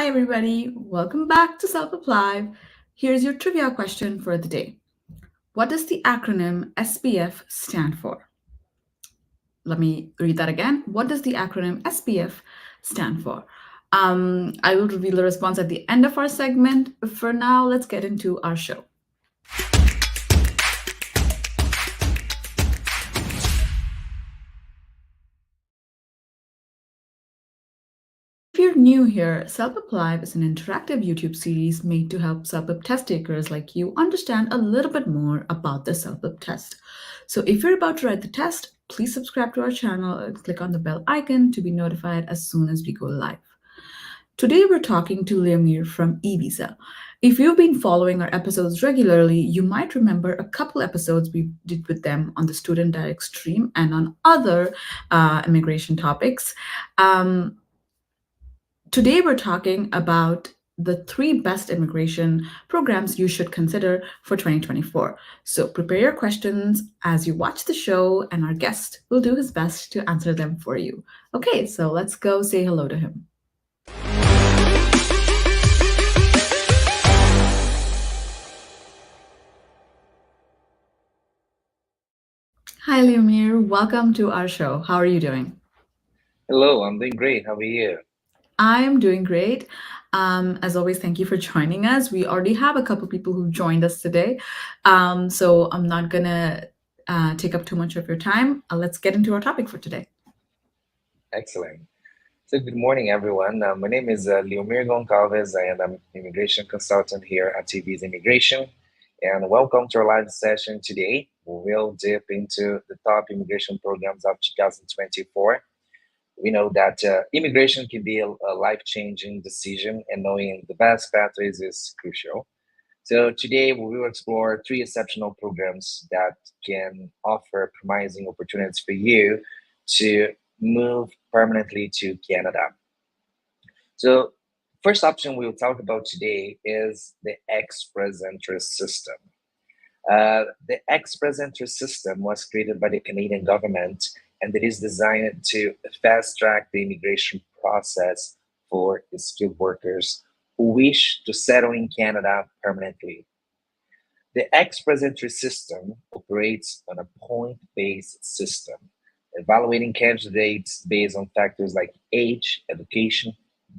Hi, everybody. Welcome back to CELPIP Live. Here's your trivia question for the day. What does the acronym SPF stand for? Let me read that again. What does the acronym SPF stand for? I will reveal the response at the end of our segment. For now, let's get into our show. If you're new here, CELPIP Live is an interactive YouTube series made to help CELPIP test takers like you understand a little bit more about the CELPIP test. So if you're about to write the test, please subscribe to our channel and click on the bell icon to be notified as soon as we go live. Today we're talking to Leomir from eVisa. If you've been following our episodes regularly, you might remember a couple episodes we did with them on the student direct stream and on other immigration topics. Today, we're talking about the 3 best immigration programs you should consider for 2024. So prepare your questions as you watch the show, and our guest will do his best to answer them for you. Okay, so let's go say hello to him. Hi, Leomir. Welcome to our show. How are you doing? Hello, I'm doing great. How are you? I'm doing great. As always, thank you for joining us. We already have a couple people who joined us today. So I'm not going to take up too much of your time. Let's get into our topic for today. Excellent. So, good morning, everyone. My name is Leomir Goncalves. I am an immigration consultant here at TV's Immigration. And welcome to our live session today. We will dip into the top immigration programs of 2024. We know that immigration can be a life-changing decision, and knowing the best pathways is crucial. So today we will explore 3 exceptional programs that can offer promising opportunities for you to move permanently to Canada. So first option we'll talk about today is the express entry system. The express entry system was created by the Canadian government, and it is designed to fast track the immigration process for skilled workers who wish to settle in Canada permanently. The express entry system operates on a point-based system, evaluating candidates based on factors like age, education,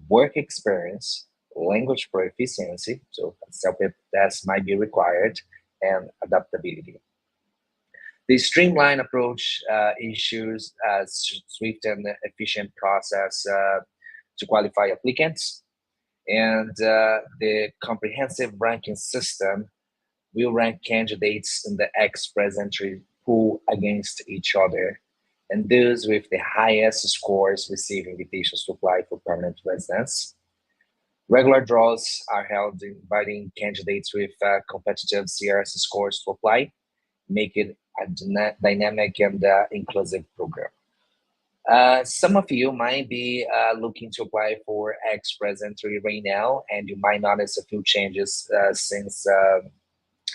work experience, language proficiency, so a CELPIP test might be required, and adaptability. The streamlined approach ensures a swift and efficient process to qualify applicants, and the comprehensive ranking system will rank candidates in the express entry pool against each other, and those with the highest scores receive invitations to apply for permanent residence. Regular draws are held, inviting candidates with competitive CRS scores to apply, make it a dynamic and inclusive program. Some of you might be looking to apply for express entry right now, and you might notice a few changes since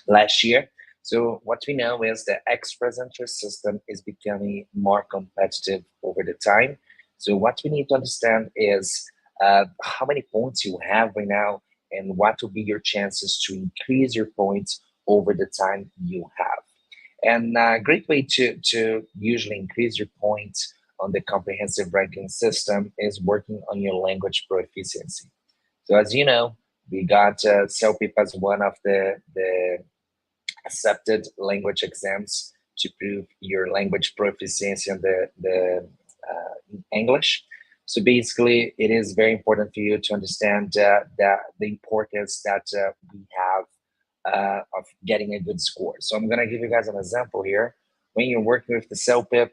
last year. So what we know is the express entry system is becoming more competitive over the time. So what we need to understand is how many points you have right now and what will be your chances to increase your points over the time you have. And a great way to usually increase your points on the comprehensive ranking system is working on your language proficiency. So as you know, we got CELPIP as one of the accepted language exams to prove your language proficiency in English. So basically, it is very important for you to understand that the importance that we have of getting a good score. So I'm going to give you guys an example here. When you're working with the CELPIP,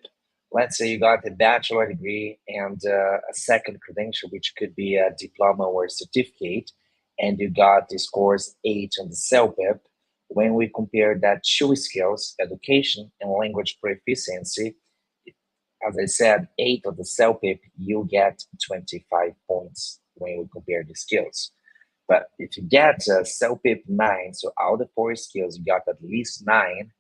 let's say you got a bachelor degree and a second credential, which could be a diploma or a certificate, and you got the scores 8 on the CELPIP. When we compare that 2 skills, education and language proficiency, as I said, 8 of the CELPIP, you get 25 points when we compare the skills. But if you get CELPIP 9, so out of the 4 skills, you got at least 9,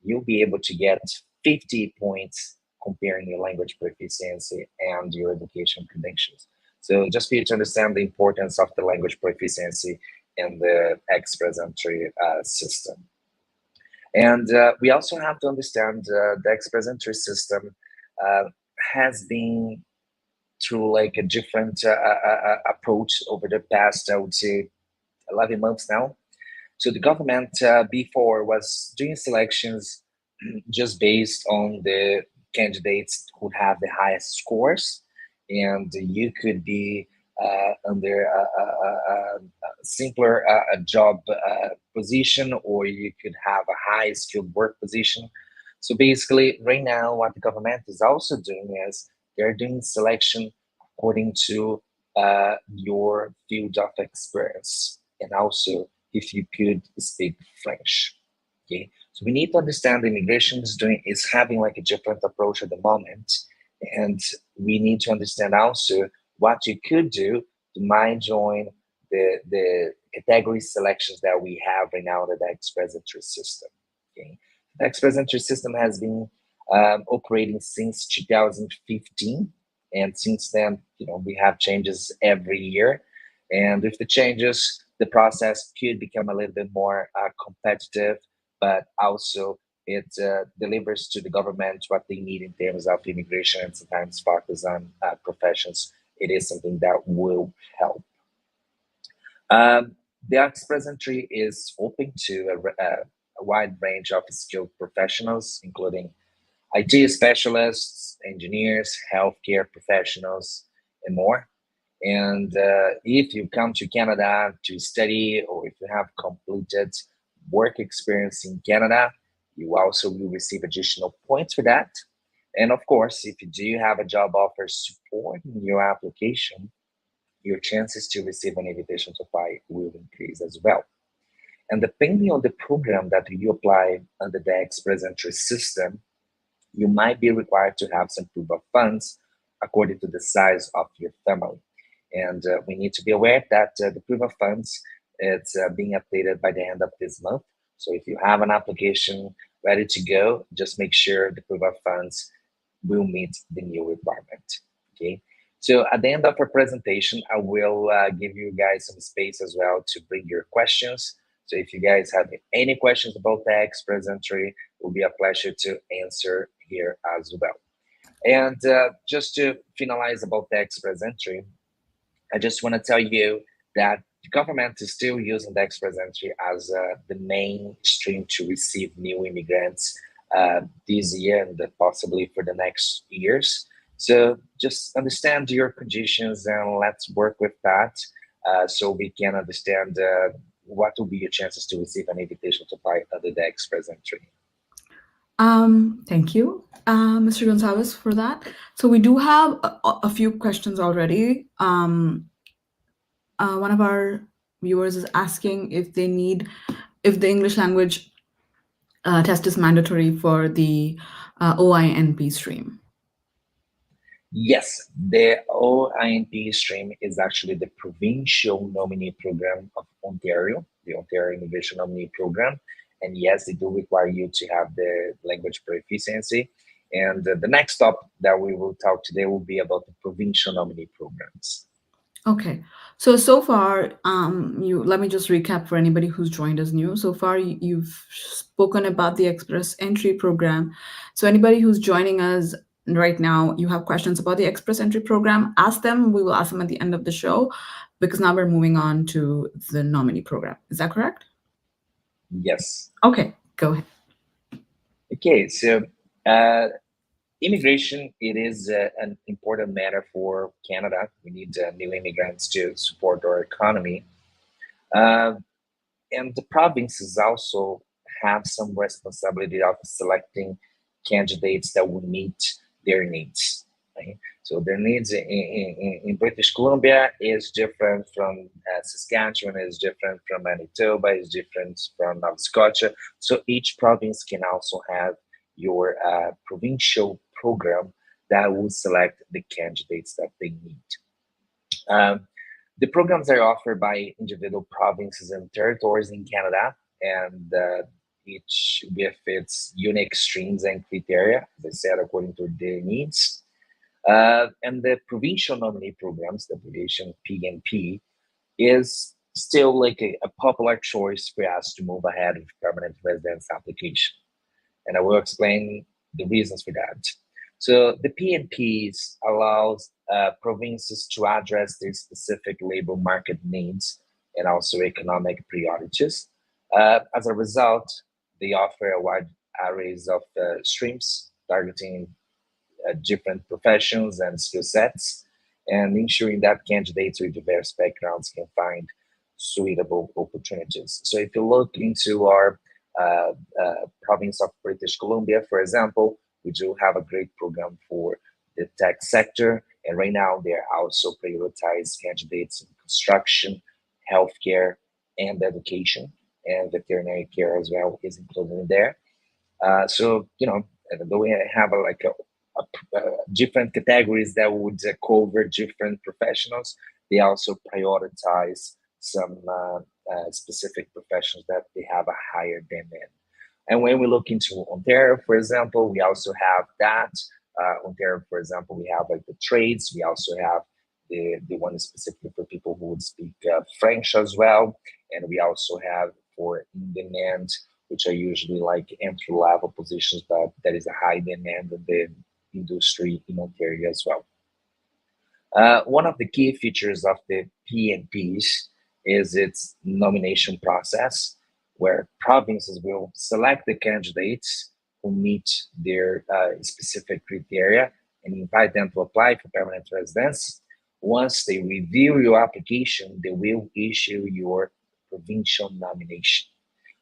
you'll be able to get 50 points comparing your language proficiency and your education credentials. So just for you to understand the importance of the language proficiency in the express entry system. And we also have to understand the express entry system uh, has been through like a different approach over the past, I would say, 11 months now. So the government before was doing selections just based on the candidates who have the highest scores, and you could be under a simpler job position, or you could have a high skilled work position. So basically, right now, what the government is also doing is they're doing selection according to your field of experience, and also if you could speak French. Okay, so we need to understand immigration is having like a different approach at the moment, and we need to understand also what you could do to might join the category selections that we have right now in the express entry system. Okay, the express entry system has been operating since 2015, and since then, we have changes every year, and with the changes, the process could become a little bit more competitive, but also it delivers to the government what they need in terms of immigration and sometimes focus on professions. It is something that will help. Um, the express entry is open to a wide range of skilled professionals, including IT specialists, engineers, healthcare professionals, and more. And if you come to Canada to study, or if you have completed work experience in Canada, you also will receive additional points for that. And of course, if you do have a job offer supporting your application, your chances to receive an invitation to apply will increase as well. And depending on the program that you apply under the express entry system, you might be required to have some proof of funds according to the size of your family. And we need to be aware that the proof of funds it's being updated by the end of this month. So if you have an application ready to go, just make sure the proof of funds will meet the new requirement. Okay. So at the end of our presentation, I will give you guys some space as well to bring your questions. So if you guys have any questions about the express entry, it will be a pleasure to answer here as well. And just to finalize about the express entry, I just want to tell you that the government is still using the express entry as the main stream to receive new immigrants this year and possibly for the next years. So just understand your conditions and let's work with that so we can understand what will be your chances to receive an invitation to apply under the express entry. Thank you, Mr. Gonzalez, for that. So we do have a few questions already. One of our viewers is asking if the English language test is mandatory for the OINP stream. Yes, the OINP stream is actually the Provincial Nominee Program of Ontario, the Ontario Immigration Nominee Program. And yes, they do require you to have the language proficiency. And the next stop that we will talk today will be about the Provincial Nominee Programs. Okay. So far, you let me just recap for anybody who's joined us new. So far, you've spoken about the Express Entry program. So anybody who's joining us right now, you have questions about the Express Entry program, ask them. We will ask them at the end of the show, because now we're moving on to the nominee program. Is that correct? Yes. Okay, go ahead. Okay, so uh, immigration, it is an important matter for Canada. We need new immigrants to support our economy. Uh, and the provinces also have some responsibility of selecting candidates that will meet their needs. Right? So their needs in British Columbia is different from Saskatchewan, is different from Manitoba, is different from Nova Scotia. So each province can also have your provincial program that will select the candidates that they need. Um, the programs are offered by individual provinces and territories in Canada, and each with its unique streams and criteria, as I said, according to their needs. And the provincial nominee programs, the abbreviation PNP, is still like a popular choice for us to move ahead with permanent residence application. And I will explain the reasons for that. So the PNPs allows provinces to address their specific labor market needs and also economic priorities. As a result, they offer a wide arrays of streams targeting different professions and skill sets, and ensuring that candidates with diverse backgrounds can find suitable opportunities. So, if you look into our province of British Columbia, for example, we do have a great program for the tech sector, and right now they're also prioritize candidates in construction, healthcare, and education, and veterinary care as well is included in there. So though we have different categories that would cover different professionals, they also prioritize some specific professions that they have a higher demand. And when we look into Ontario, for example, we also have that. Ontario, for example, we have like the trades. We also have the one specifically for people who would speak French as well. And we also have for in demand, which are usually like entry level positions, but there is a high demand in the industry in Ontario as well. One of the key features of the PNPs is its nomination process, where provinces will select the candidates who meet their specific criteria and invite them to apply for permanent residence. Once they review your application, they will issue your provincial nomination.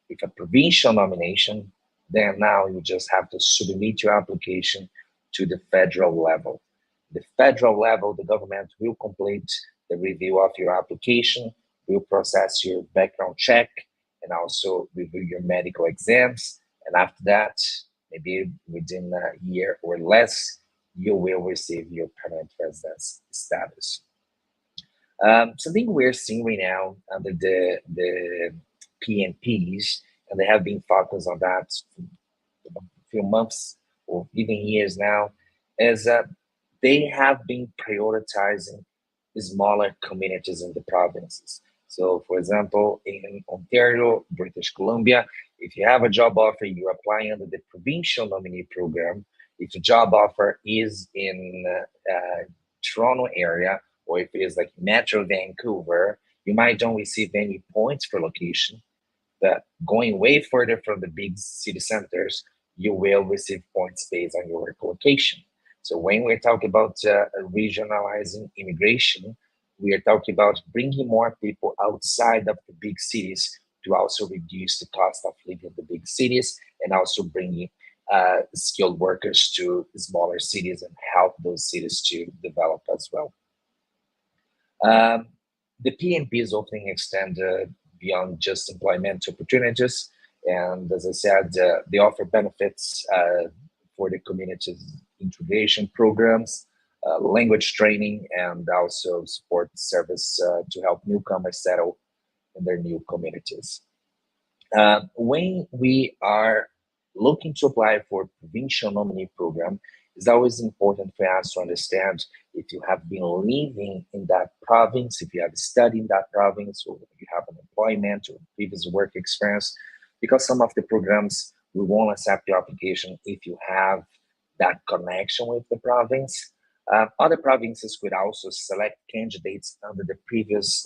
With a provincial nomination, then now you just have to submit your application to the federal level. The federal level, the government will complete the review of your application, will process your background check, and also review your medical exams. And after that, maybe within a year or less, you will receive your permanent residence status. Something we're seeing right now under the PNPs, and they have been focused on that for a few months or even years now, is that they have been prioritizing the smaller communities in the provinces. So, for example, in Ontario, British Columbia, if you have a job offer, you apply under the provincial nominee program. If the job offer is in Toronto area, or if it is like Metro Vancouver, you might don't receive any points for location, but going way further from the big city centers, you will receive points based on your location. So when we're talking about regionalizing immigration, we are talking about bringing more people outside of the big cities to also reduce the cost of living in the big cities, and also bringing skilled workers to smaller cities and help those cities to develop as well. Um, the PNPs often extend beyond just employment opportunities. And as I said, they offer benefits for the community's integration programs, language training, and also support service to help newcomers settle in their new communities. When we are looking to apply for provincial nominee program, it's always important for us to understand if you have been living in that province, if you have studied in that province, or if you have an employment or previous work experience, because some of the programs we won't accept your application if you have that connection with the province. Other provinces could also select candidates under the previous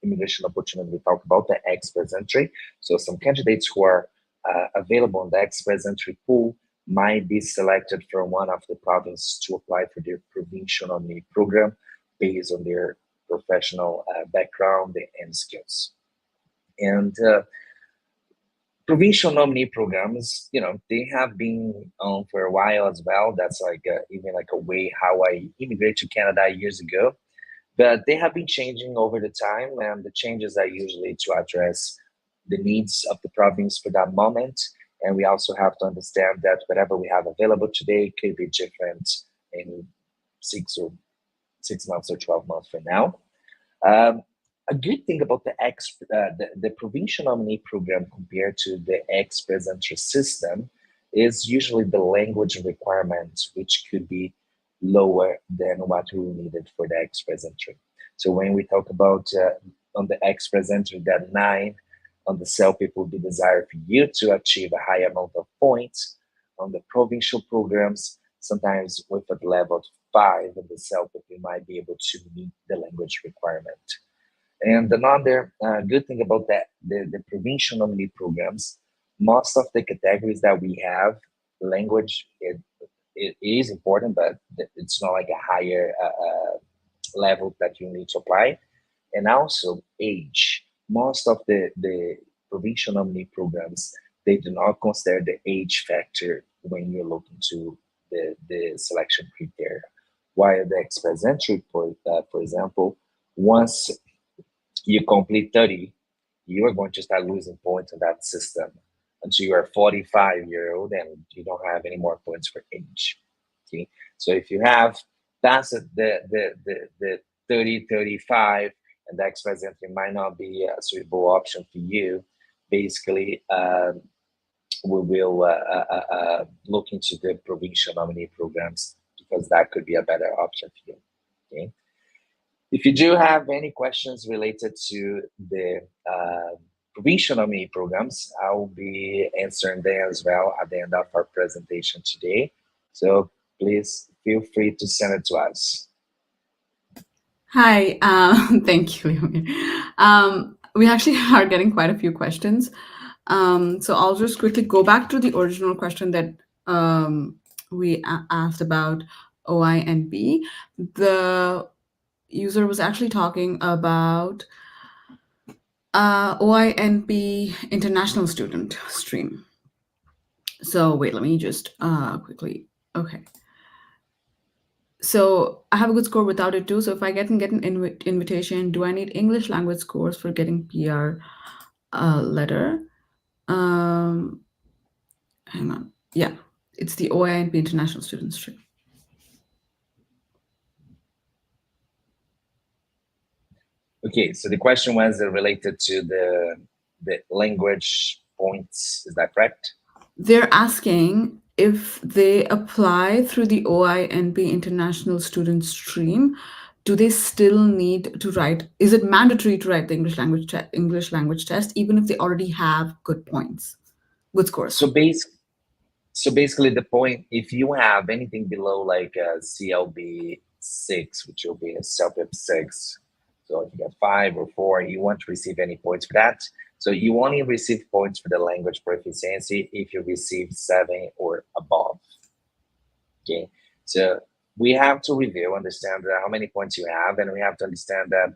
immigration opportunity we talked about, the express entry. So some candidates who are available in the express entry pool might be selected from one of the provinces to apply for their provincial nominee program based on their professional background and skills. And provincial nominee programs, they have been on for a while as well. That's like even like a way how I immigrated to Canada years ago. But they have been changing over the time, and the changes are usually to address the needs of the province for that moment. And we also have to understand that whatever we have available today could be different in 6 months or 12 months from now. Um, a good thing about the provincial nominee program compared to the express entry system is usually the language requirements, which could be lower than what we needed for the express entry. So when we talk about on the express entry, that 9 on the CELPIP will be desired for you to achieve a high amount of points. On the provincial programs, sometimes with a level of 5 in the CELPIP, you might be able to meet the language requirement. And another good thing about that, the provincial nominee programs, most of the categories that we have, language, it is important, but it's not like a higher level that you need to apply. And also age. Most of the provincial nominee programs, they do not consider the age factor when you look into the selection criteria. While the express entry, for example, once you complete 30, you are going to start losing points in that system until you are 45-year-old and you don't have any more points for age. Okay, so if you have passed the 30, 35, and the express entry might not be a suitable option for you, basically, we will look into the provincial nominee programs because that could be a better option for you. Okay. If you do have any questions related to the provincial nominee programs, I will be answering them as well at the end of our presentation today. So please feel free to send it to us. Hi, thank you, Leonie. We actually are getting quite a few questions. So I'll just quickly go back to the original question that we asked about OI and B. The user was actually talking about OI and B international student stream. So wait, let me just quickly. Okay. So I have a good score without it too. So if I get an invitation, do I need English language scores for getting PR letter? Um, Hang on. Yeah, it's the OINP International Student Stream. Okay, so the question was related to the language points. Is that correct? They're asking if they apply through the OINP International Student Stream, do they still need to write? Is it mandatory to write the English language test, even if they already have good points, good scores? So basically the point, if you have anything below like a CLB6, which will be a CELPIP 6, so if you got 5 or 4, you want to receive any points for that. So you only receive points for the language proficiency if you receive 7 or above. Okay, so we have to review, understand how many points you have, and we have to understand that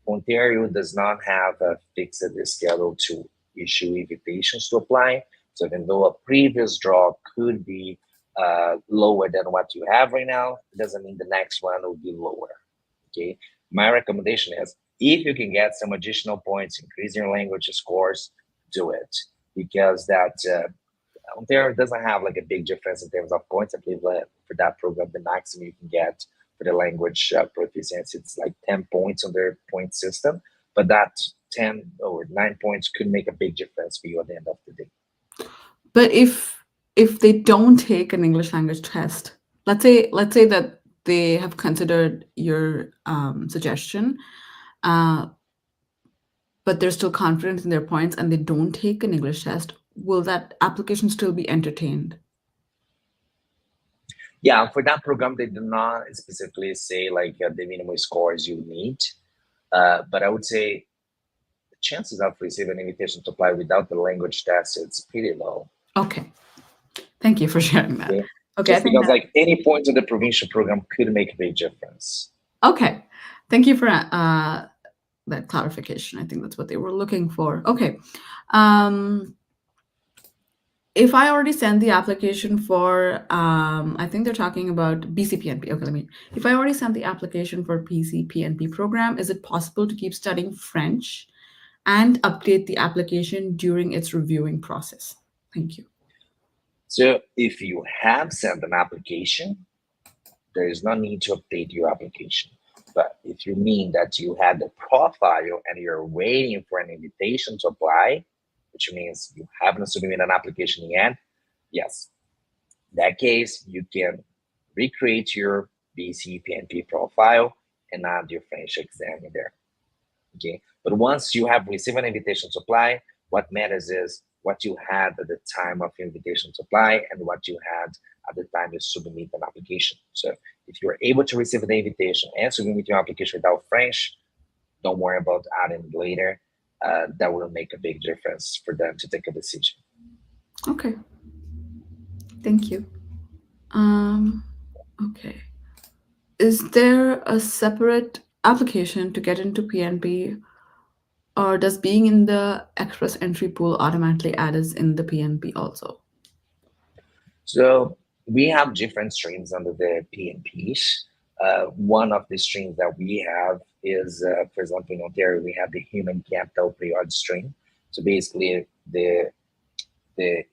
Ontario does not have a fixed schedule to issue invitations to apply. So even though a previous draw could be lower than what you have right now, it doesn't mean the next one will be lower. Okay, my recommendation is if you can get some additional points, increase your language scores, do it, because that Ontario doesn't have like a big difference in terms of points. I believe for that program, the maximum you can get for the language proficiency, it's like 10 points on their point system. But that 10 or 9 points could make a big difference for you at the end of the day. But if they don't take an English language test, let's say that they have considered your suggestion, uh, but they're still confident in their points and they don't take an English test, will that application still be entertained? Yeah, for that program, they do not specifically say like the minimum scores you need. But I would say the chances of receiving an invitation to apply without the language test, it's pretty low. Okay. Thank you for sharing that. Okay. Okay, I Just think because that like any point in the provincial program could make a big difference. okay. Thank you for that clarification. I think that's what they were looking for. Okay. Um, if I already sent the application for, I think they're talking about BCPNP. Okay, if I already sent the application for PCPNP program, is it possible to keep studying French and update the application during its reviewing process? Thank you. So if you have sent an application, there is no need to update your application. But if you mean that you had the profile and you're waiting for an invitation to apply, which means you haven't submitted an application yet, yes, in that case, you can recreate your BC PNP profile and add your French exam in there. Okay, but once you have received an invitation to apply, what matters is what you had at the time of invitation to apply and what you had at the time you submit an application. So if you're able to receive an invitation and submit your application without French, don't worry about adding it later. That will make a big difference for them to take a decision. Okay, thank you. Um, okay. Is there a separate application to get into PNP, or does being in the express entry pool automatically add us in the PNP also? So we have different streams under the PNPs. One of the streams that we have is, for example, in Ontario, we have the human capital period stream. So basically, the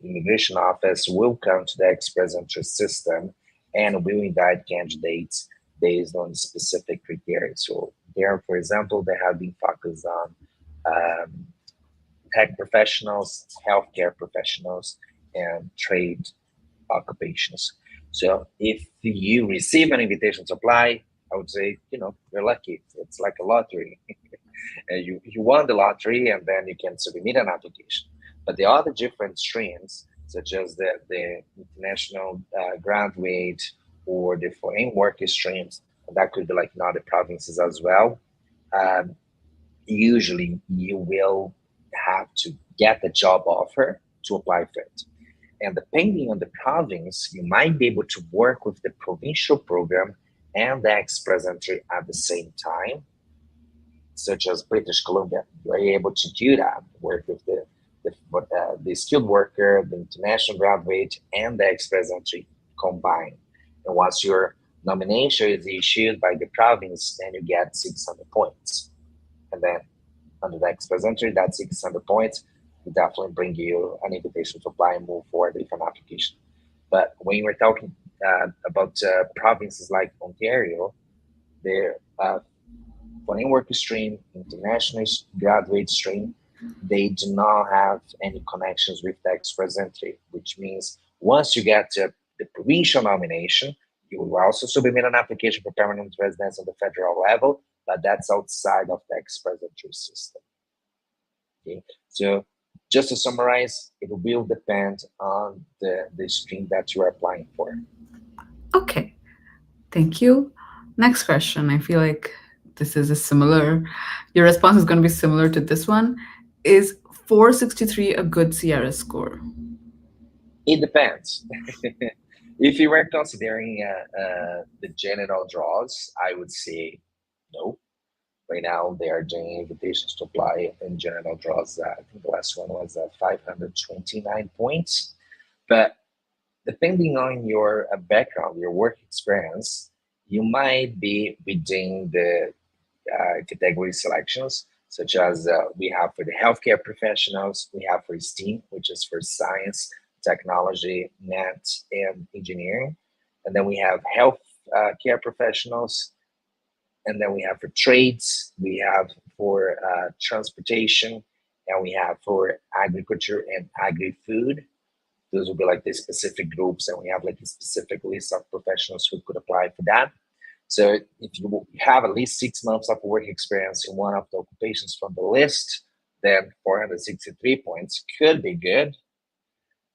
immigration office will come to the express entry system and will invite candidates based on specific criteria. So there, for example, they have been focused on um, tech professionals, healthcare professionals, and trade occupations. So if you receive an invitation to apply, I would say, you're lucky. It's like a lottery. You won the lottery and then you can submit an application. But the other different streams, such as the international graduate or the foreign worker streams, that could be like in other provinces as well. Um, Usually you will have to get the job offer to apply for it. And depending on the province, you might be able to work with the provincial program and the express entry at the same time, such as British Columbia. You are able to do that, work with the skilled worker, the international graduate, and the express entry combined. And once your nomination is issued by the province, then you get 600 points. And then under the express entry, that 600 points will definitely bring you an invitation to apply and move forward with an application. But when we're talking about provinces like Ontario, their foreign worker stream, international graduate stream, they do not have any connections with the express entry, which means once you get to the provincial nomination, you will also submit an application for permanent residence on the federal level, but that's outside of the express entry system. Okay, so just to summarize, it will depend on the stream that you are applying for. Okay, thank you. Next question. I feel like this is a similar, your response is going to be similar to this one. Is 463 a good CRS score? It depends. If you were considering the general draws, I would say no. Right now, they are doing invitations to apply in general draws. I think the last one was 529 points. But depending on your background, your work experience, you might be within the category selections, such as we have for the healthcare professionals, we have for STEAM, which is for science, technology, math, and engineering. And then we have health care professionals, and then we have for trades, we have for transportation, and we have for agriculture and agri-food. Those will be like the specific groups, and we have like a specific list of professionals who could apply for that. So if you have at least 6 months of work experience in one of the occupations from the list, then 463 points could be good.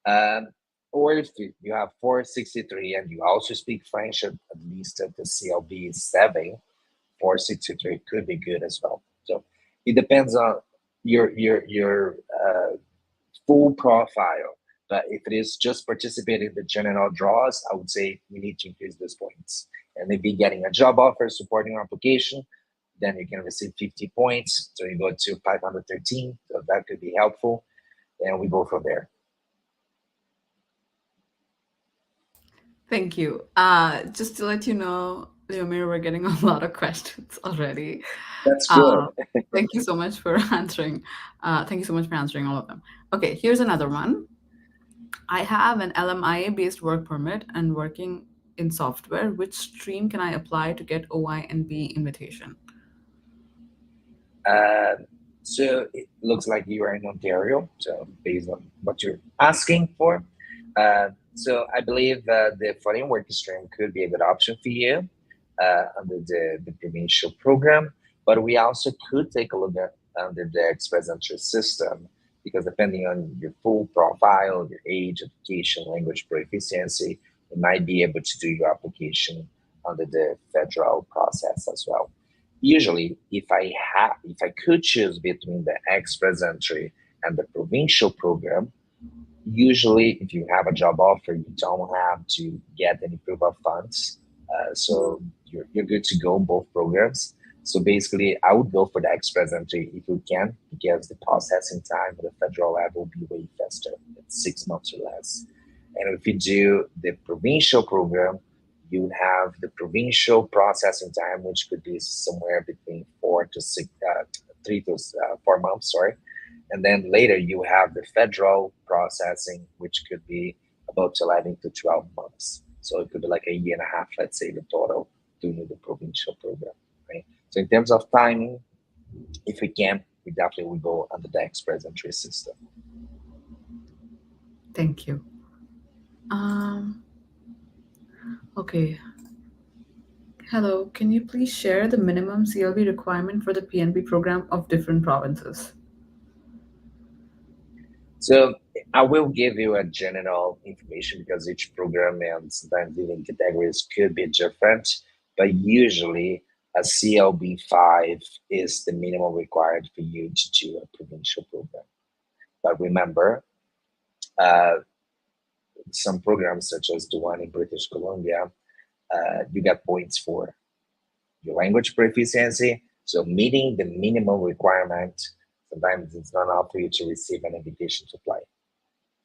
Um, or if you have 463 and you also speak French at least at the CLB 7, 463 could be good as well. So it depends on your full profile. But if it is just participating in the general draws, I would say you need to increase those points. And maybe getting a job offer supporting your application, then you can receive 50 points. So you go to 513. So that could be helpful. And we go from there. Thank you. Just to let you know, Leomir, we're getting a lot of questions already. That's good. Uh, thank you so much for answering. Thank you so much for answering all of them. Okay, here's another one. I have an LMIA based work permit and working in software. Which stream can I apply to get OI and B invitation? Uh, so it looks like you are in Ontario. So based on what you're asking for, so I believe the foreign work stream could be a good option for you. under the provincial program, but we also could take a look at under the express entry system because depending on your full profile, your age, education, language proficiency, you might be able to do your application under the federal process as well. Usually, if I could choose between the express entry and the provincial program, usually if you have a job offer, you don't have to get any proof of funds. So you're good to go in both programs. So basically, I would go for the express entry if you can, because the processing time at the federal level will be way faster. It's 6 months or less. And if you do the provincial program, you have the provincial processing time, which could be somewhere between 3 to 4 months. Sorry, and then later you have the federal processing, which could be about 11 to 12 months. So it could be like a year and a half, let's say, the total doing the provincial program, right? So in terms of timing, if we can, we definitely will go under the express entry system. Thank you. Um, okay. Hello, can you please share the minimum CLB requirement for the PNB program of different provinces? So I will give you a general information because each program and sometimes even categories could be different, but usually a CLB 5 is the minimum required for you to do a provincial program. But remember, uh, some programs such as the one in British Columbia, you get points for your language proficiency. So meeting the minimum requirement, sometimes it's not enough for you to receive an invitation to apply,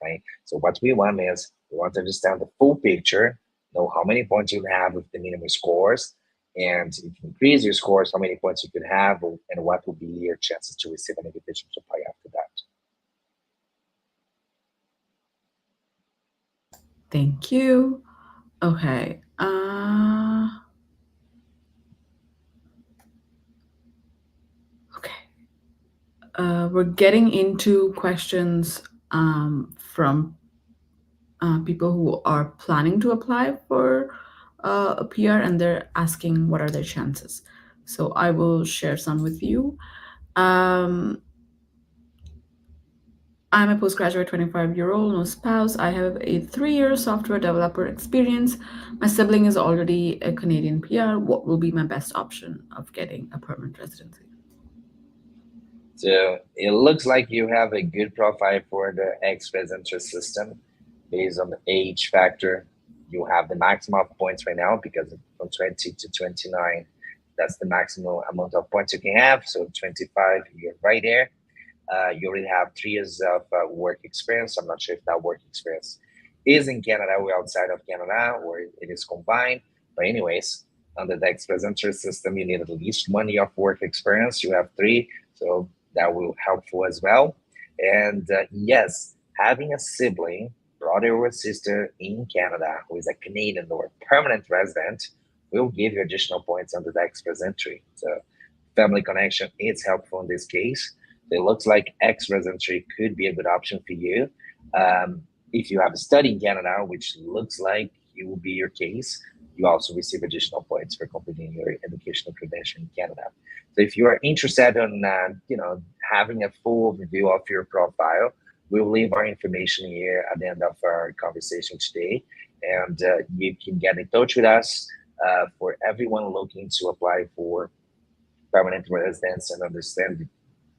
right? So what we want is we want to understand the full picture, know how many points you have with the minimum scores, and if you increase your scores, how many points you could have, and what will be your chances to receive an invitation to apply after that. Thank you. Okay. Okay. We're getting into questions from people who are planning to apply for a PR and they're asking what are their chances. So I will share some with you. Um, I'm a postgraduate 25-year-old, no spouse. I have a 3-year software developer experience. My sibling is already a Canadian PR. What will be my best option of getting a permanent residency? So it looks like you have a good profile for the express interest system based on the age factor. You have the maximum of points right now because from 20 to 29, that's the maximum amount of points you can have. So 25, you're right there. You already have 3 years of work experience. I'm not sure if that work experience is in Canada or outside of Canada or it is combined. But anyways, under the express entry system, you need at least 1 year of work experience. You have 3, so that will helpful as well. And yes, having a sibling, brother or sister in Canada who is a Canadian or permanent resident will give you additional points under the express entry. So family connection is helpful in this case. It looks like X residency could be a good option for you. If you have a study in Canada, which looks like it will be your case, you also receive additional points for completing your educational credential in Canada. So if you are interested in, having a full review of your profile, we'll leave our information here at the end of our conversation today, and you can get in touch with us. For everyone looking to apply for permanent residence and understand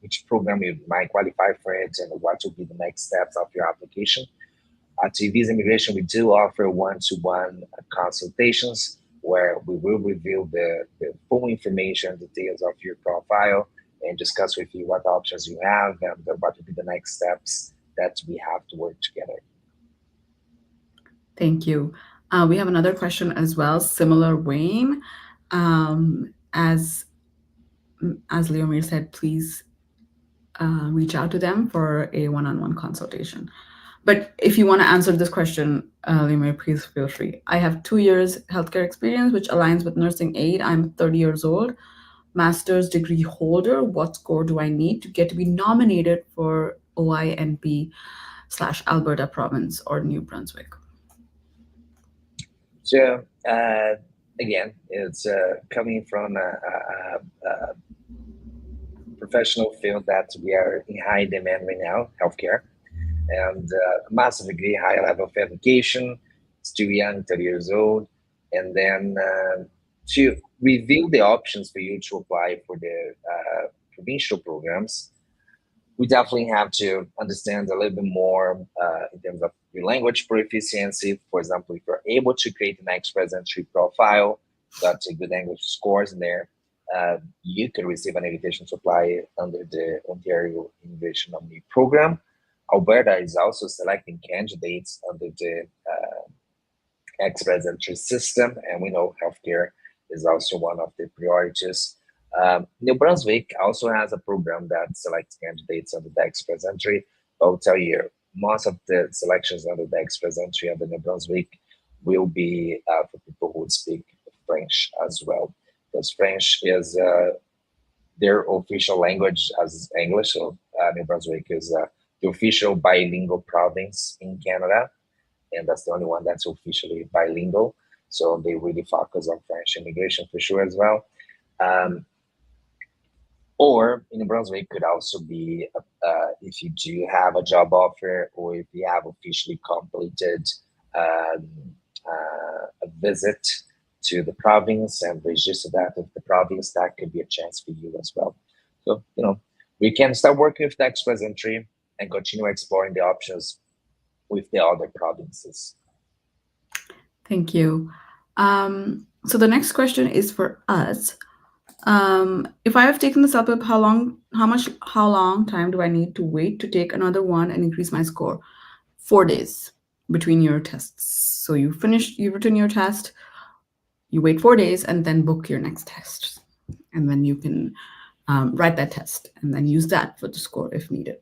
which program you might qualify for it and what will be the next steps of your application. At TV's Immigration, we do offer one-to-one consultations where we will reveal the full information, details of your profile, and discuss with you what options you have and what will be the next steps that we have to work together. Thank you. We have another question as well, similar vein. As Leomir said, please reach out to them for a one-on-one consultation. But if you want to answer this question, Leomir, please feel free. I have 2 years healthcare experience, which aligns with nursing aid. I'm 30 years old, master's degree holder. What score do I need to get to be nominated for OINP/Alberta province or New Brunswick? So again, it's coming from a professional field that we are in high demand right now, healthcare, and massively high level of education. Still young, 30 years old, and then to reveal the options for you to apply for the provincial programs, we definitely have to understand a little bit more in terms of your language proficiency. For example, if you're able to create an express entry profile, got a good language scores in there, you could receive an invitation to apply under the Ontario Immigration Nominee Program. Alberta is also selecting candidates under the express entry system, and we know healthcare is also one of the priorities. New Brunswick also has a program that selects candidates under the express entry. I'll tell you, most of the selections under the express entry under New Brunswick will be for people who speak French as well, because French is their official language as English. So New Brunswick is the official bilingual province in Canada, and that's the only one that's officially bilingual. So they really focus on French immigration for sure as well. Um, or in Brunswick could also be if you do have a job offer or if you have officially completed um, a visit to the province and register that with the province, that could be a chance for you as well. So, we can start working with the express entry and continue exploring the options with the other provinces. Thank you. So the next question is for us. If I have taken the CELPIP, how long time do I need to wait to take another one and increase my score? 4 days between your tests. So you've written your test, you wait 4 days, and then book your next test, and then you can write that test and then use that for the score if needed.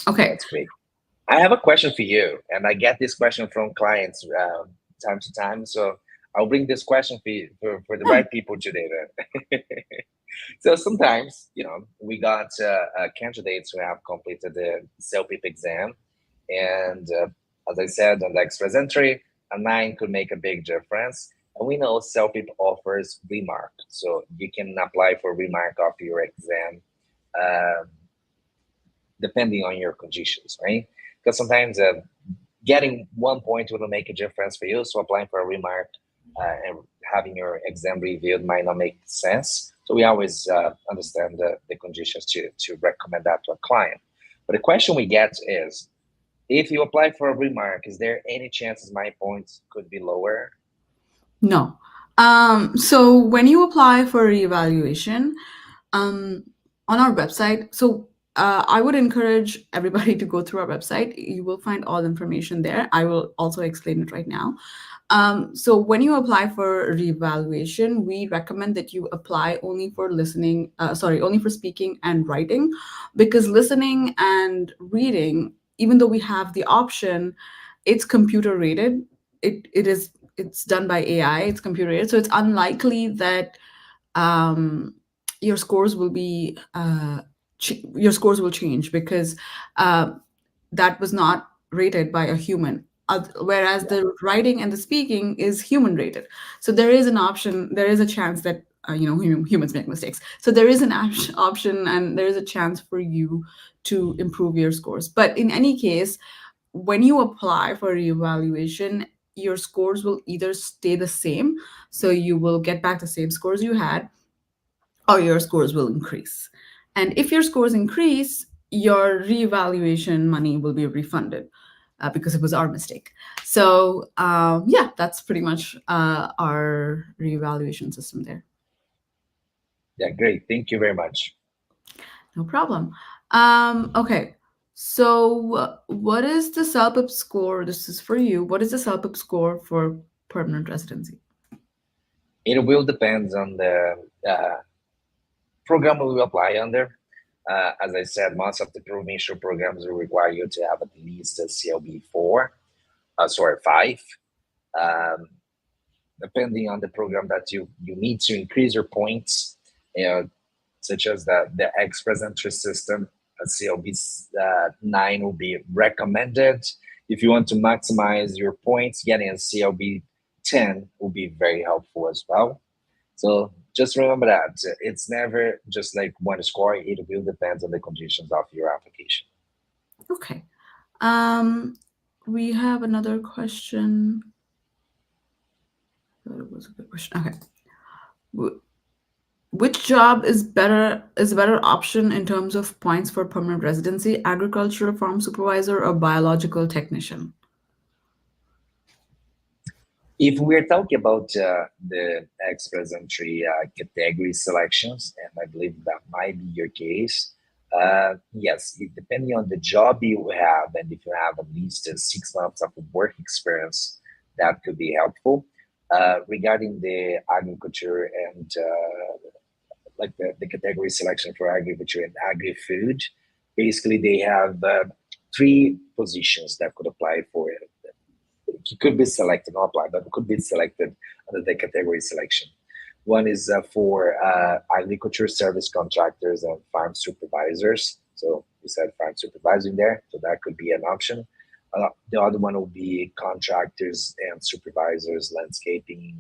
Okay. That's great. I have a question for you, and I get this question from clients time to time. So I'll bring this question for you, for the right people today. Then. So sometimes, we got candidates who have completed the CELPIP exam, and as I said, on the express entry, a 9 could make a big difference. And we know CELPIP offers remark, so you can apply for remark after your exam. Depending on your conditions, right? Because sometimes getting 1 point will make a difference for you. So applying for a remark and having your exam reviewed might not make sense. So we always understand the conditions to recommend that to a client. But the question we get is, if you apply for a remark, is there any chances my points could be lower? No. So when you apply for reevaluation, on our website, so I would encourage everybody to go through our website. You will find all the information there. I will also explain it right now. So when you apply for reevaluation, we recommend that you apply only for only for speaking and writing, because listening and reading, even though we have the option, it's computer rated. It's done by AI. It's computer rated, so it's unlikely that um, your scores will be your scores will change, because uh, that was not rated by a human. Whereas Yeah, the writing and the speaking is human rated. So there is an option, there is a chance that humans make mistakes. So there is an option, and there is a chance for you to improve your scores. But in any case, when you apply for reevaluation, your scores will either stay the same, so you will get back the same scores you had, or your scores will increase. And if your scores increase, your reevaluation money will be refunded, because it was our mistake. So, yeah, that's pretty much our reevaluation system there. yeah, great. Thank you very much. No problem. Okay. So, what is the CELPIP score? This is for you. What is the CELPIP score for permanent residency? It will depend on the program we will apply under. As I said, most of the provincial programs will require you to have at least a CLB 4, 5. Um, Depending on the program that you need to increase your points, such as the express entry system, a CLB 9 will be recommended. If you want to maximize your points, getting a CLB 10 will be very helpful as well. So just remember that it's never just like one score. It will depend on the conditions of your application. Okay. Um, we have another question. That was a good question. Okay. Wh- Which job is a better option in terms of points for permanent residency, agricultural farm supervisor or biological technician? If we're talking about the ex-presentry category selections, and I believe that might be your case, yes, depending on the job you have, and if you have at least 6 months of work experience, that could be helpful. Regarding the agriculture and like the category selection for agriculture and agri-food, basically they have three positions that could apply for it. He could be selected, not apply, but could be selected under the category selection. One is for agriculture service contractors and farm supervisors. So you said farm supervising there, so that could be an option. The other one will be contractors and supervisors, landscaping,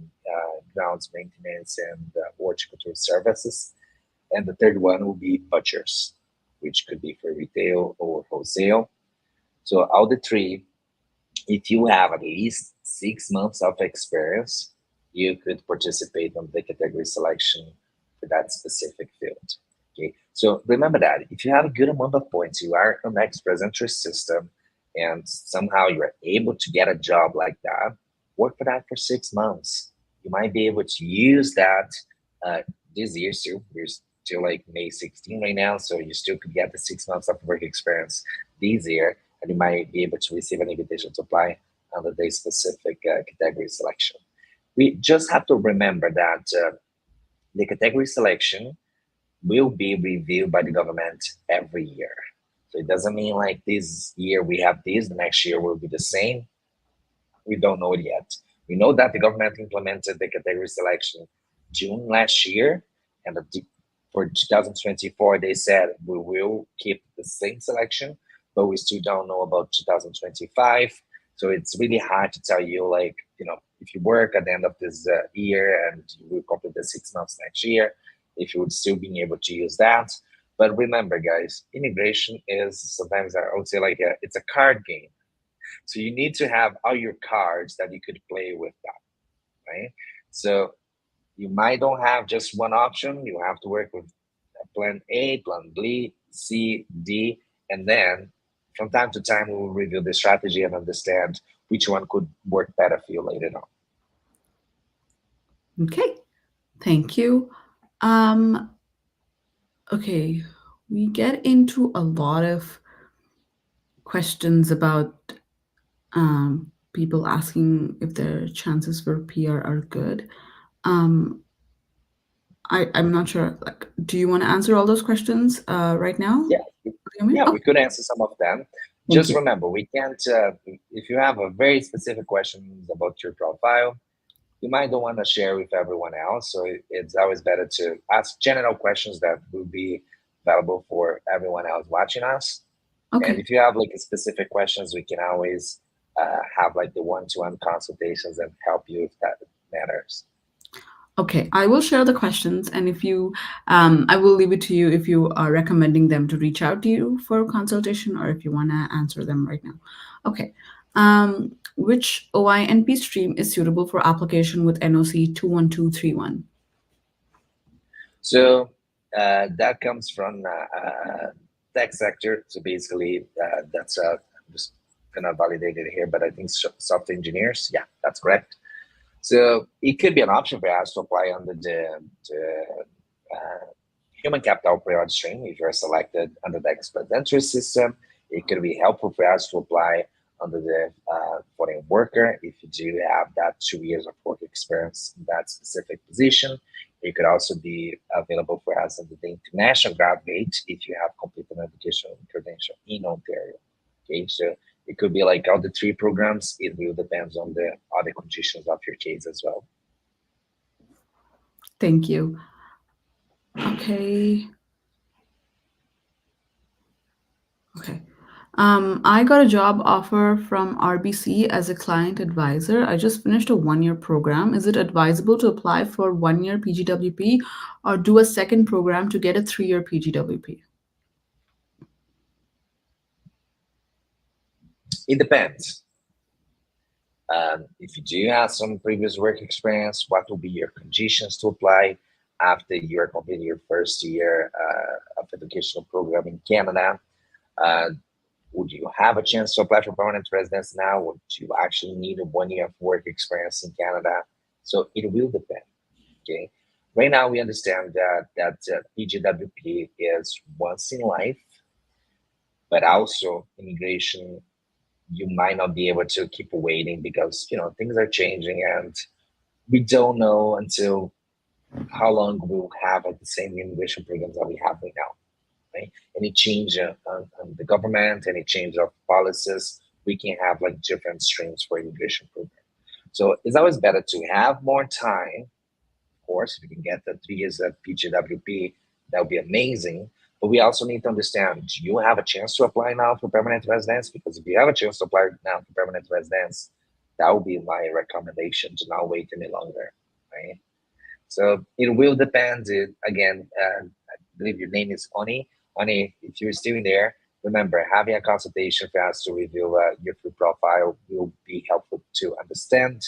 grounds maintenance, and horticultural services. And the third one will be butchers, which could be for retail or wholesale. So all the three, if you have at least 6 months of experience, you could participate on the category selection for that specific field. Okay, so remember that if you have a good amount of points, you are on the ex-presentry system, and somehow you're able to get a job like that, work for that for 6 months. You might be able to use that uh, this year still. We're still like May 16 right now, so you still could get the 6 months of work experience this year, and you might be able to receive an invitation to apply under the specific category selection. We just have to remember that the category selection will be reviewed by the government every year. So it doesn't mean like this year we have this, the next year will be the same. We don't know it yet. We know that the government implemented the category selection June last year, and for 2024 they said we will keep the same selection, but we still don't know about 2025. So it's really hard to tell you, like, if you work at the end of this year and you will complete the 6 months next year, if you would still be able to use that. But remember, guys, immigration is sometimes I would say like it's a card game, so you need to have all your cards that you could play with that, right? So you might don't have just one option. You have to work with plan A, plan B, C, D, and then from time to time we will review the strategy and understand which one could work better for you later on. Okay, thank you. Um, okay, we get into a lot of questions about people asking if their chances for PR are good. Um, I'm not sure. Like, do you want to answer all those questions right now? Yeah, Yumi? yeah, Okay, we could answer some of them. thank Just you. remember, we can't. If you have a very specific questions about your profile, you might don't want to share with everyone else. So it's always better to ask general questions that will be valuable for everyone else watching us. And Okay, if you have like specific questions, we can always have like the one-to-one consultations and help you if that matters. okay. I will share the questions, and if you, I will leave it to you if you are recommending them to reach out to you for a consultation or if you want to answer them right now. Okay. Which OINP stream is suitable for application with NOC 21231? So that comes from tech sector. So basically, that's I'm just gonna validate it here, but I think software engineers. Yeah, that's correct. So it could be an option for us to apply under the human capital priority stream if you're selected under the expert entry system. It could be helpful for us to apply under the foreign worker if you do have that 2 years of work experience in that specific position. It could also be available for us under the international graduate if you have completed an education credential in Ontario. Okay, so it could be like all the three programs. It will depend on the other conditions of your case as well. Thank you. Okay. Okay. I got a job offer from RBC as a client advisor. I just finished a 1 year program. Is it advisable to apply for 1 year PGWP or do a second program to get a 3 year PGWP? It depends. If you do have some previous work experience, what will be your conditions to apply after you are completing your first year of educational program in Canada? Uh, would you have a chance to apply for permanent residence now? Would you actually need a 1 year of work experience in Canada? So it will depend. Okay. Right now, we understand that PGWP is once in life, but also immigration you might not be able to keep waiting because things are changing and we don't know until how long we'll have the same immigration programs that we have right now, right? Any change on the government, any change of policies, we can have like different streams for immigration program. So it's always better to have more time. Of course, if we can get the 3 years of PGWP, that would be amazing. But we also need to understand, do you have a chance to apply now for permanent residence? Because if you have a chance to apply now for permanent residence, that would be my recommendation to not wait any longer, right? So it will depend. Again, I believe your name is Oni. Oni, if you're still in there, remember, having a consultation for us to review your full profile will be helpful to understand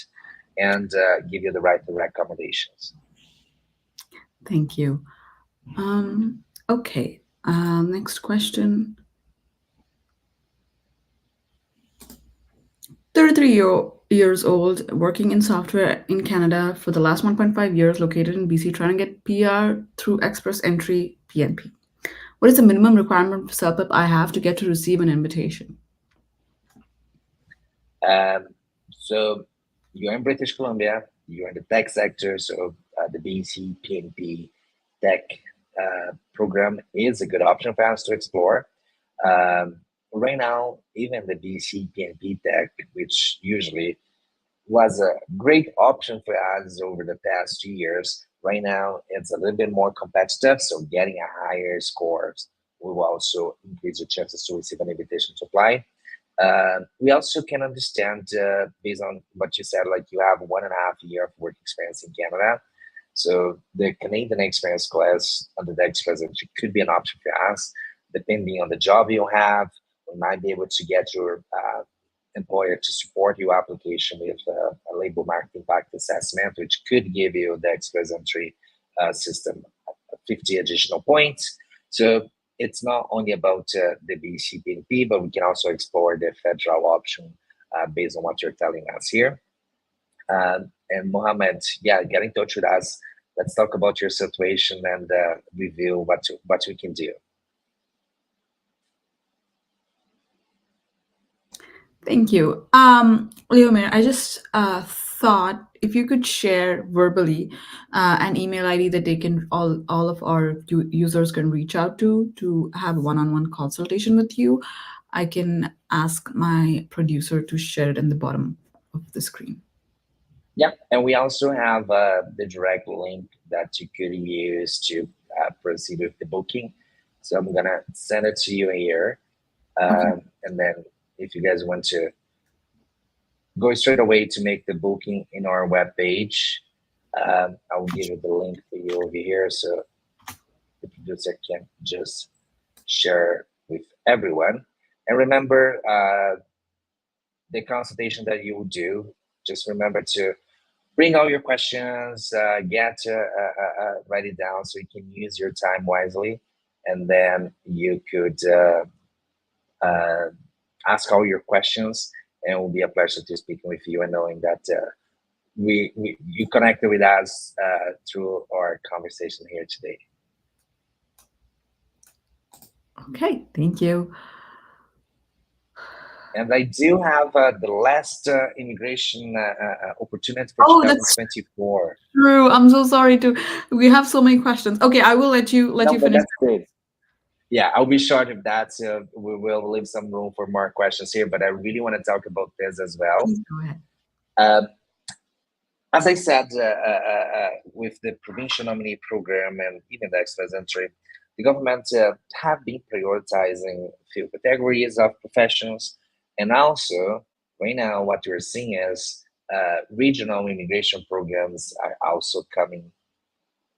and give you the right recommendations. Thank you. Okay. Next question. 33 years old, working in software in Canada for the last 1.5 years, located in BC, trying to get PR through Express Entry PNP. What is the minimum requirement for CELPIP I have to get to receive an invitation? Um, so you're in British Columbia, you're in the tech sector, so the BC PNP tech program is a good option for us to explore. Right now, even the BC PNP tech, which usually was a great option for us over the past 2 years, right now it's a little bit more competitive. So getting a higher scores will also increase your chances to receive an invitation to apply. We also can understand, based on what you said, like you have 1.5 year of work experience in Canada. So the Canadian experience class under the express entry could be an option for us. Depending on the job you have, we might be able to get your employer to support your application with a labor market impact assessment, which could give you the express entry system 50 additional points. So it's not only about the BCPNP, but we can also explore the federal option based on what you're telling us here. And Mohammed, yeah, get in touch with us. Let's talk about your situation and review what we can do. Thank you. Leomir, I just thought if you could share verbally an email ID that they can all of our users can reach out to have a one-on-one consultation with you, I can ask my producer to share it in the bottom of the screen. Yeah, and we also have the direct link that you could use to proceed with the booking. So I'm gonna send it to you here, Okay. and then if you guys want to go straight away to make the booking in our webpage, I will give you the link for you over here, so the producer can just share with everyone. And remember, the consultation that you will do, just remember to bring all your questions, write it down so you can use your time wisely, and then you could uh, ask all your questions, and it will be a pleasure to speaking with you and knowing that we you connected with us through our conversation here today. Okay. Thank you. And I do have the last immigration opportunity for Oh, that's 2024. true. I'm so sorry to. We have so many questions. Okay, I will let No, you but finish. that's great. Yeah, I'll be short of that. So we will leave some room for more questions here, but I really want to talk about this as well. Please go ahead. Uh, as I said, with the provincial nominee program and even the express entry, The government have been prioritizing few categories of professions, and also right now what we're seeing is regional immigration programs are also coming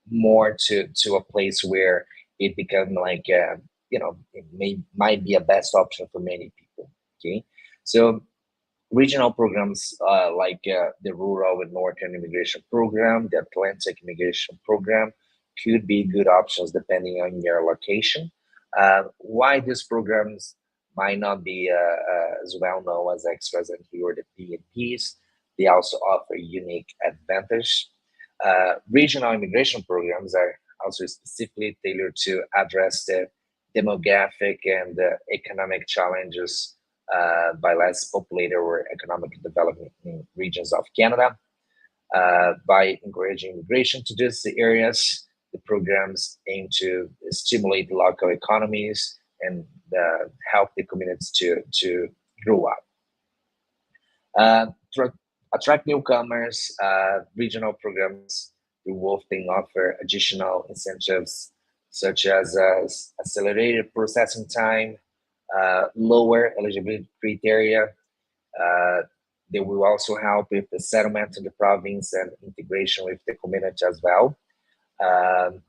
more to a place where it become like it might be a best option for many people. Okay, so regional programs like the Rural and Northern Immigration Program, the Atlantic Immigration Program, could be good options depending on your location. Why these programs might not be as well known as extras and or the PNPs, they also offer unique advantage. Regional immigration programs are also specifically tailored to address the demographic and economic challenges by less populated or economic developing regions of Canada. By encouraging immigration to these areas, the programs aim to stimulate local economies and help the communities to grow up. Uh, to attract newcomers, regional programs will often offer additional incentives such as accelerated processing time, lower eligibility criteria. Uh, they will also help with the settlement in the province and integration with the community as well. Um,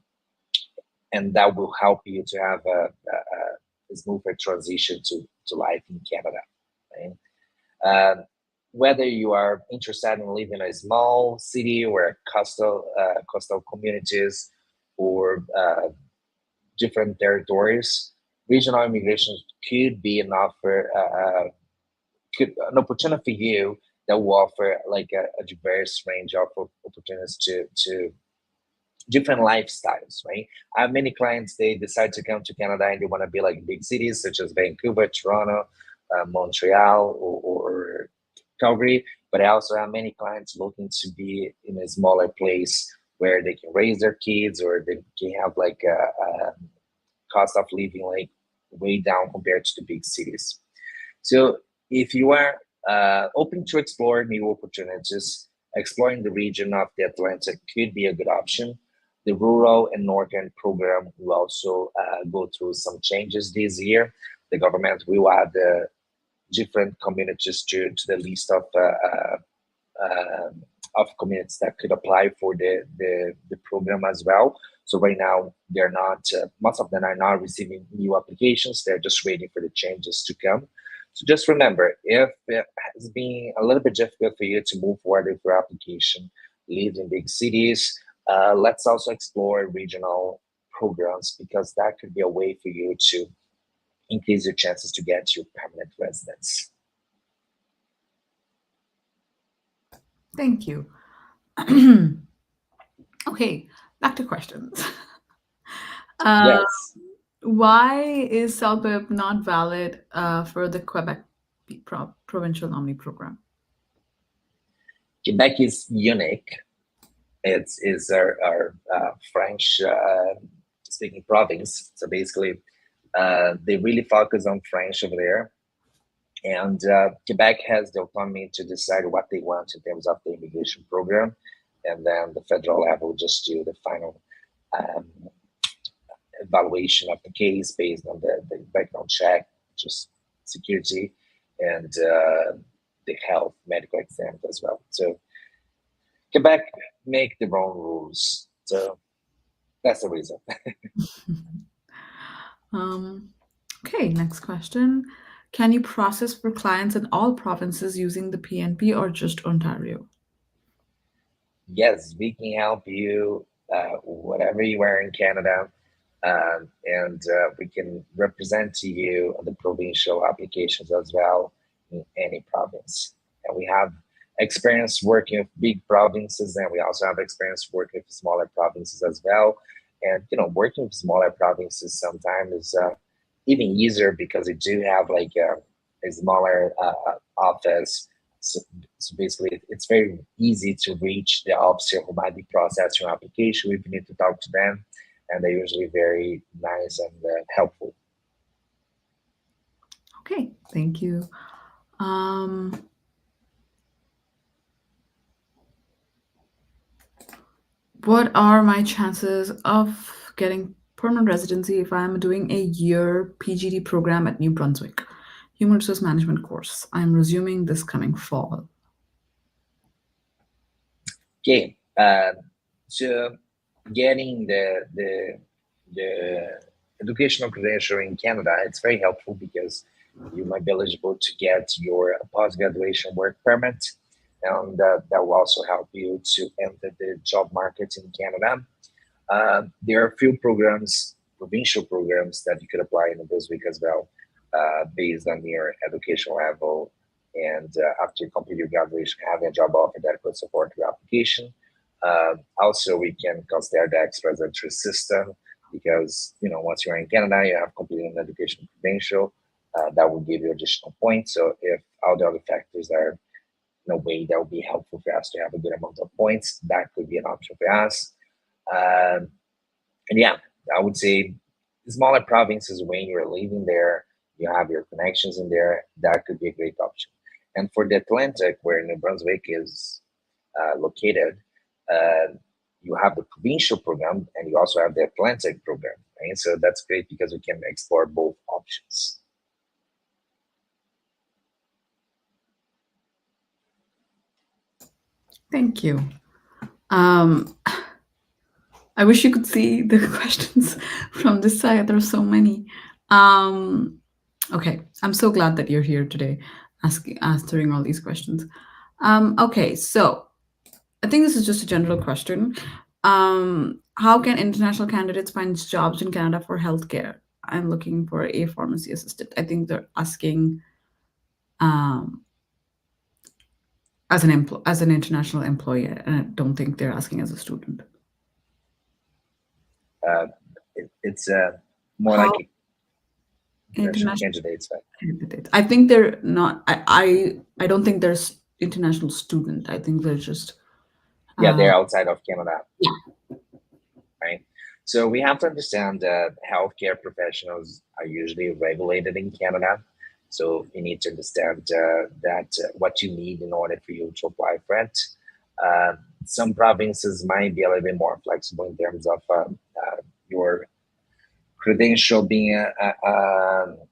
and that will help you to have a smoother transition to life in Canada. Right? Whether you are interested in living in a small city or coastal communities or different territories, regional immigration could be an opportunity for you that will offer like a diverse range of opportunities to different lifestyles, right? I have many clients, they decide to come to Canada and they want to be like big cities such as Vancouver, Toronto, Montreal, or Calgary. But I also have many clients looking to be in a smaller place where they can raise their kids or they can have like a cost of living like way down compared to the big cities. So if you are open to explore new opportunities, exploring the region of the Atlantic could be a good option. The rural and northern program will also go through some changes this year. The government will add different communities to the list uh, of communities that could apply for the program as well. So right now, they're not, most of them are not receiving new applications. They're just waiting for the changes to come. So just remember, if it has been a little bit difficult for you to move forward with your application, live in big cities, let's also explore regional programs because that could be a way for you to increase your chances to get your permanent residence. Thank you. Okay, back to questions. Uh, Yes, why is CELPIP not valid for the Quebec provincial nominee program? Quebec is unique. It's is our French speaking province. So basically, they really focus on French over there. And Quebec has the autonomy to decide what they want in terms of the immigration program. And then the federal level just do the final um, evaluation of the case based on the background check, just security, and the health medical exam as well. So Quebec make their own rules. So that's the reason. Um, okay, next question. Can you process for clients in all provinces using the PNP or just Ontario? Yes, we can help you whatever you are in Canada, and we can represent to you the provincial applications as well in any province. And we have experience working with big provinces, and we also have experience working with smaller provinces as well. And working with smaller provinces sometimes is even easier because they do have like a smaller office. So basically, it's very easy to reach the officer who might be processing your application. We need to talk to them, and they're usually very nice and helpful. Okay, thank you. Um, what are my chances of getting permanent residency if I'm doing a year PGD program at New Brunswick, Human Resource Management course. I'm resuming this coming fall. Okay, so getting the educational credential in Canada, it's very helpful because you might be eligible to get your post graduation work permit, and that will also help you to enter the job market in Canada. There are a few programs, provincial programs, that you could apply in Brunswick as well, based on your education level. And after you complete your graduation, having a job offer that could support your application. Also, we can consider the express entry system because once you're in Canada, you have completed an education credential. That will give you additional points. So if all the other factors are in a way that will be helpful for us to have a good amount of points, that could be an option for us. Um, and yeah, I would say smaller provinces, when you're living there, you have your connections in there, that could be a great option. And for the Atlantic, where New Brunswick is located, uh, you have the provincial program and you also have the Atlantic program. Right? So that's great because we can explore both options. Thank you. Um, I wish you could see the questions from this side. There are so many. Um, okay, I'm so glad that you're here today, answering all these questions. Okay, so I think this is just a general question. How can international candidates find jobs in Canada for healthcare? I'm looking for a pharmacy assistant. I think they're asking um, as an international employee, and I don't think they're asking as a student. Uh, it's more How like a international international candidates, right? candidates? I think they're not. I don't think there's international student. I think they're just Yeah, uh, they're outside of Canada, yeah. right? So we have to understand that healthcare professionals are usually regulated in Canada. So you need to understand that what you need in order for you to apply for it. Uh, some provinces might be a little bit more flexible in terms of your credential being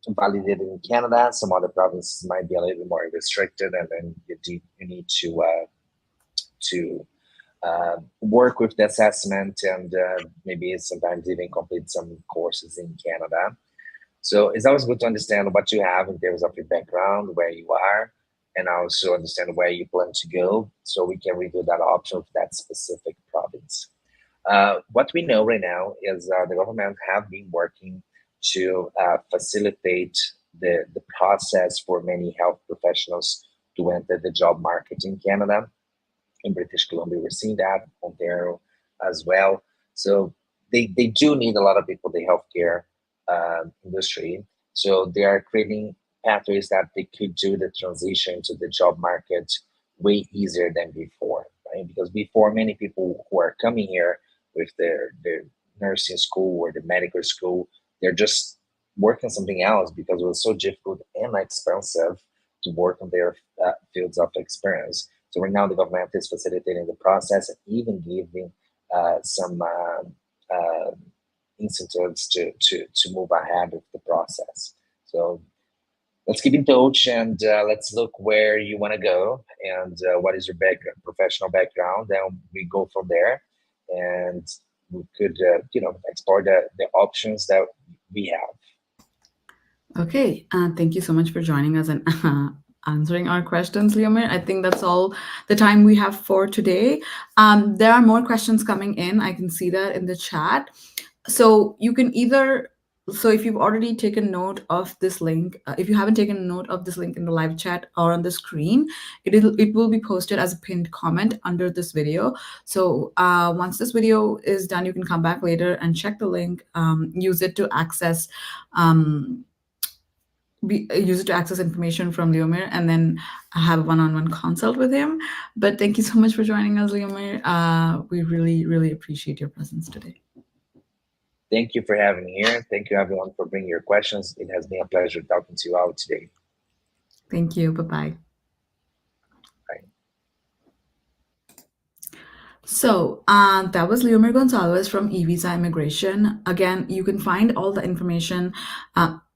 validated in Canada. Some other provinces might be a little bit more restricted, and then you need to work with the assessment and maybe sometimes even complete some courses in Canada. So it's always good to understand what you have in terms of your background, where you are, and also understand where you plan to go so we can review that option of that specific province. What we know right now is the government have been working to facilitate the process for many health professionals to enter the job market in Canada. In British Columbia, we're seeing that, Ontario as well. So they do need a lot of people in the healthcare industry. So they are creating pathways that they could do the transition to the job market way easier than before, right? Because before, many people who are coming here with their nursing school or the medical school, they're just working something else because it was so difficult and expensive to work on their fields of experience. So right now, the government is facilitating the process and even giving some incentives to move ahead with the process. So let's keep in touch and let's look where you want to go and what is your professional background. Then we go from there, and we could explore the options that we have. Okay, thank you so much for joining us and answering our questions, Leomir. I think that's all the time we have for today. There are more questions coming in. I can see that in the chat. So you can either, so if you've already taken note of this link, if you haven't taken note of this link in the live chat or on the screen, it will be posted as a pinned comment under this video. So once this video is done, you can come back later and check the link, use it to access use it to access information from Leomir and then have a one-on-one consult with him. But thank you so much for joining us, Leomir. We really, really appreciate your presence today. Thank you for having me here. Thank you, everyone, for bringing your questions. It has been a pleasure talking to you all today. Thank you. Bye-bye. Bye. That was Leomir Gonzalez from eVisa Immigration. Again, you can find all the information.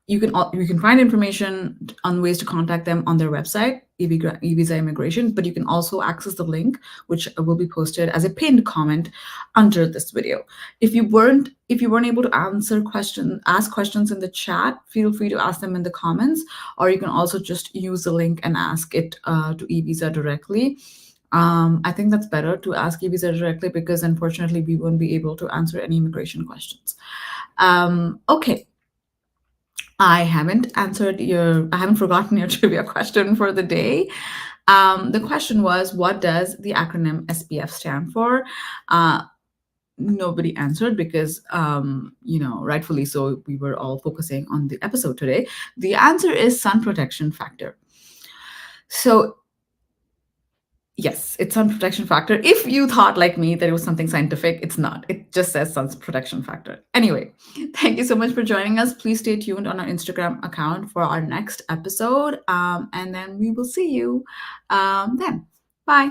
You can find information on ways to contact them on their website, eVisa Immigration. But you can also access the link, which will be posted as a pinned comment under this video. If you weren't able to ask questions in the chat, feel free to ask them in the comments, or you can also just use the link and ask it to eVisa directly. I think that's better to ask eVisa directly because unfortunately we won't be able to answer any immigration questions. Okay. I haven't forgotten your trivia question for the day. The question was, what does the acronym SPF stand for? Uh, Nobody answered because, rightfully so, we were all focusing on the episode today. The answer is sun protection factor. So yes, it's sun protection factor. If you thought like me that it was something scientific, it's not. It just says sun protection factor. Anyway, thank you so much for joining us. Please stay tuned on our Instagram account for our next episode. And then we will see you then. Bye.